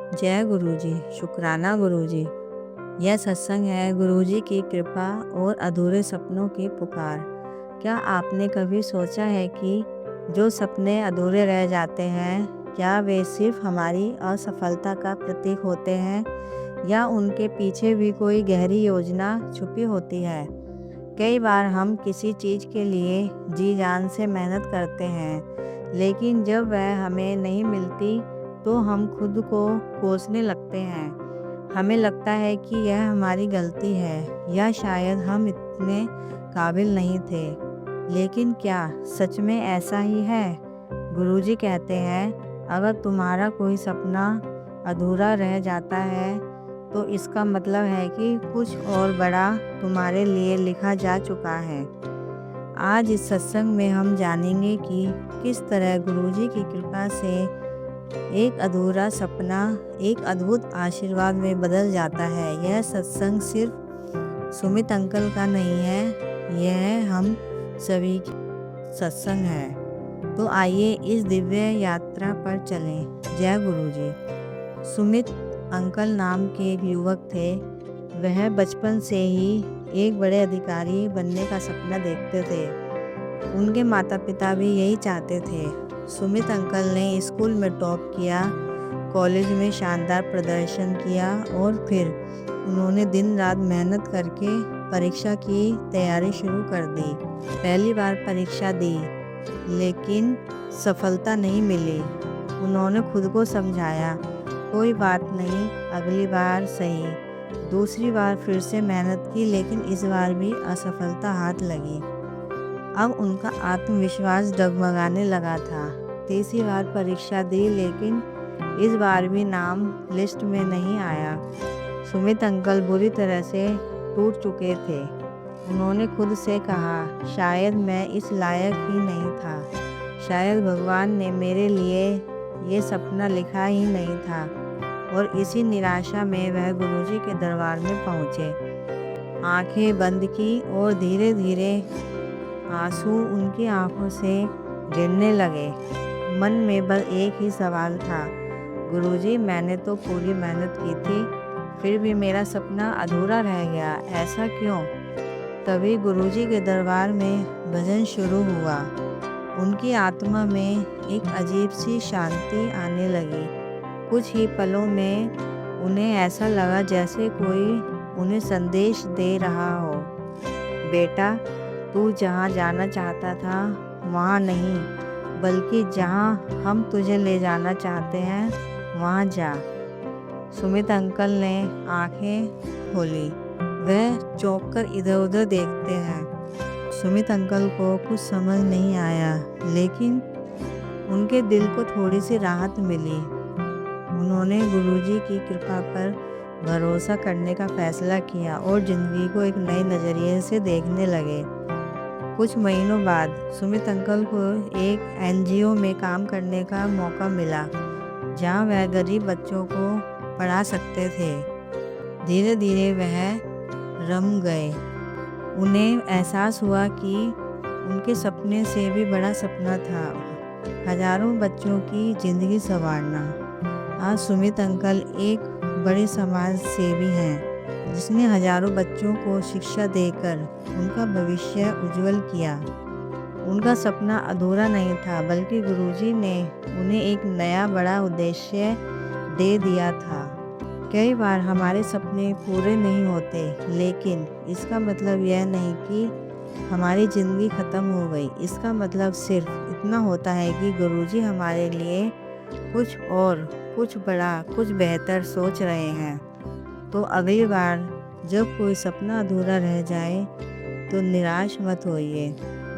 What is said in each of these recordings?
जय गुरुजी, शुक्राना गुरुजी। यह सत्संग है गुरुजी की कृपा और अधूरे सपनों की पुकार। क्या आपने कभी सोचा है कि जो सपने अधूरे रह जाते हैं, क्या वे सिर्फ हमारी असफलता का प्रतीक होते हैं या उनके पीछे भी कोई गहरी योजना छुपी होती है? कई बार हम किसी चीज़ के लिए जी जान से मेहनत करते हैं, लेकिन जब वह हमें नहीं मिलती तो हम खुद को कोसने लगते हैं। हमें लगता है कि यह हमारी गलती है या शायद हम इतने काबिल नहीं थे। लेकिन क्या सच में ऐसा ही है? गुरुजी कहते हैं, अगर तुम्हारा कोई सपना अधूरा रह जाता है तो इसका मतलब है कि कुछ और बड़ा तुम्हारे लिए लिखा जा चुका है। आज इस सत्संग में हम जानेंगे कि किस तरह गुरुजी की कृपा से एक अधूरा सपना एक अद्भुत आशीर्वाद में बदल जाता है। यह सत्संग सिर्फ सुमित अंकल का नहीं है, यह हम सभी की सत्संग है। तो आइए इस दिव्य यात्रा पर चलें। जय गुरुजी। सुमित अंकल नाम के एक युवक थे। वह बचपन से ही एक बड़े अधिकारी बनने का सपना देखते थे। उनके माता पिता भी यही चाहते थे। सुमित अंकल ने स्कूल में टॉप किया, कॉलेज में शानदार प्रदर्शन किया और फिर उन्होंने दिन रात मेहनत करके परीक्षा की तैयारी शुरू कर दी। पहली बार परीक्षा दी, लेकिन सफलता नहीं मिली। उन्होंने खुद को समझाया, कोई बात नहीं, अगली बार सही। दूसरी बार फिर से मेहनत की, लेकिन इस बार भी असफलता हाथ लगी। अब उनका आत्मविश्वास डगमगाने लगा था। तीसरी बार परीक्षा दी, लेकिन इस बार भी नाम लिस्ट में नहीं आया। सुमित अंकल बुरी तरह से टूट चुके थे। उन्होंने खुद से कहा, शायद मैं इस लायक ही नहीं था, शायद भगवान ने मेरे लिए ये सपना लिखा ही नहीं था। और इसी निराशा में वह गुरुजी के दरबार में पहुँचे। आंखें बंद की और धीरे धीरे आंसू उनकी आंखों से गिरने लगे। मन में बस एक ही सवाल था, गुरुजी, मैंने तो पूरी मेहनत की थी, फिर भी मेरा सपना अधूरा रह गया, ऐसा क्यों? तभी गुरुजी के दरबार में भजन शुरू हुआ। उनकी आत्मा में एक अजीब सी शांति आने लगी। कुछ ही पलों में उन्हें ऐसा लगा जैसे कोई उन्हें संदेश दे रहा हो, बेटा, तू जहाँ जाना चाहता था वहाँ नहीं, बल्कि जहाँ हम तुझे ले जाना चाहते हैं वहाँ जा। सुमित अंकल ने आंखें खोली। वह चौंक कर इधर उधर देखते हैं। सुमित अंकल को कुछ समझ नहीं आया, लेकिन उनके दिल को थोड़ी सी राहत मिली। उन्होंने गुरुजी की कृपा पर भरोसा करने का फैसला किया और ज़िंदगी को एक नए नज़रिए से देखने लगे। कुछ महीनों बाद सुमित अंकल को एक एनजीओ में काम करने का मौका मिला, जहां वह गरीब बच्चों को पढ़ा सकते थे। धीरे धीरे वह रम गए। उन्हें एहसास हुआ कि उनके सपने से भी बड़ा सपना था, हजारों बच्चों की ज़िंदगी संवारना। आज सुमित अंकल एक बड़े समाज सेवी हैं, जिसने हजारों बच्चों को शिक्षा देकर उनका भविष्य उज्जवल किया। उनका सपना अधूरा नहीं था, बल्कि गुरुजी ने उन्हें एक नया बड़ा उद्देश्य दे दिया था। कई बार हमारे सपने पूरे नहीं होते, लेकिन इसका मतलब यह नहीं कि हमारी ज़िंदगी ख़त्म हो गई। इसका मतलब सिर्फ इतना होता है कि गुरुजी हमारे लिए कुछ और, कुछ बड़ा, कुछ बेहतर सोच रहे हैं। तो अगली बार जब कोई सपना अधूरा रह जाए तो निराश मत होइए,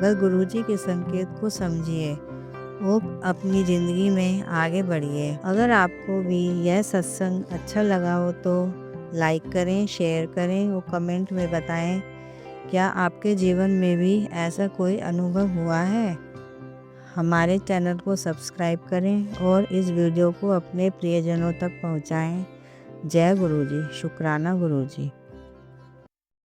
बस गुरुजी के संकेत को समझिए और अपनी ज़िंदगी में आगे बढ़िए। अगर आपको भी यह सत्संग अच्छा लगा हो तो लाइक करें, शेयर करें और कमेंट में बताएं, क्या आपके जीवन में भी ऐसा कोई अनुभव हुआ है? हमारे चैनल को सब्सक्राइब करें और इस वीडियो को अपने प्रियजनों तक पहुंचाएं। जय गुरुजी, शुक्राना गुरुजी।